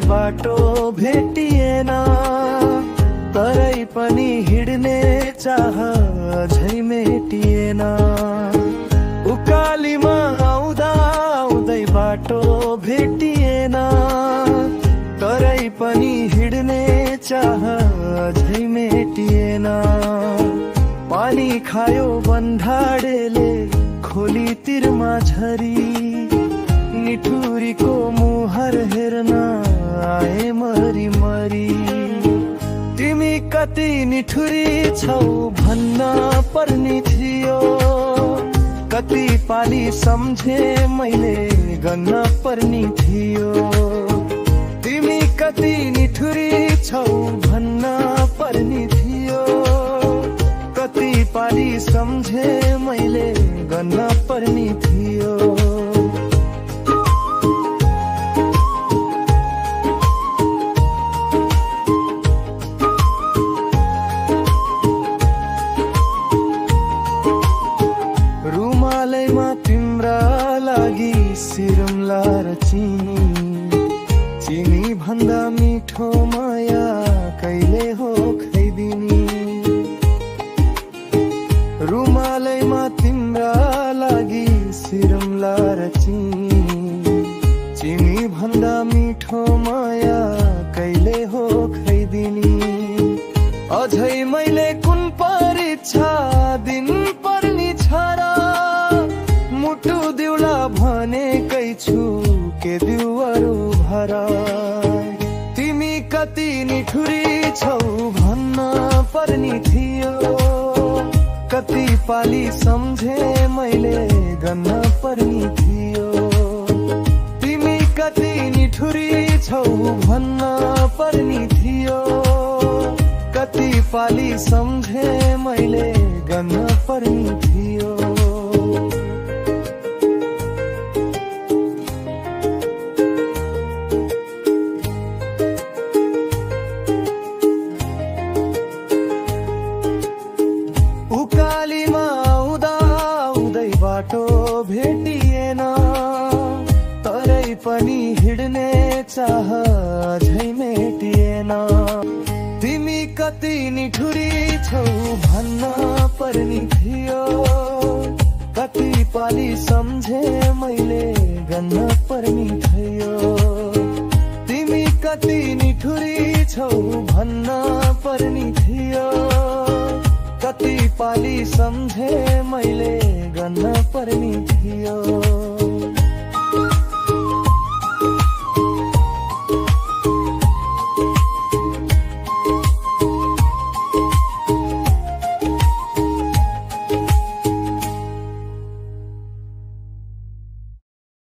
बाटो भेटिएन, तरै पनि हिड्ने चाह अझै मेटिएन। उकालीमा आउँदा आउँदै बाटो भेटिएन, तरै पनि हिड्ने चाह अझै मेटिएन। पानी खायो बन्धाडेले खोली तिरमा झरी, निठुरीको मुहार हेर्न आए मरी मरी। तिमी कति निठुरी छौ भन्न पर्ने थियो, कति पाली सम्झे मैले गन्न पर्ने थियो। तिमी कति निठुरी छौ भन्न पर्ने थियो, कति पाली सम्झे मैले गन्न पर्ने थियो। रुमालैमा तिम्रा लागि सिरमला र चिनी भन्दा मिठो माया कहिले हो खैदिनी। रुमालैमा तिम्रा लागि सिरमला र चिनी भन्दा मिठो माया कहिले हो खैदिनी। अझै मैले कुन परीक्षा दिन पर्ने छ र, मुटु दिउला भनेकै छु के दिउ अरू भरा। तिमी कति निठुरी छौ भन्न पर्ने थियो, कति पाली सम्झे मैले गन्न पर्ने थियो। तिमी कति निठुरी छौ भन्न पर्ने थियो, कति पाली सम्झे मैले गन्न पर्ने थियो। उकालीमा आउँदा आउँदै बाटो भेटिएन, तरै पनि हिड्ने चाह अझै मेटिएन। तिमी कति निठुरी छौ भन्न पर्ने थियो, कति पाली सम्झे मैले गन्न पर्ने थियो। तिमी कति निठुरी छौ भन्न पर्ने थियो, कति पाली सम्झे मैले गन्न पर्ने थियो।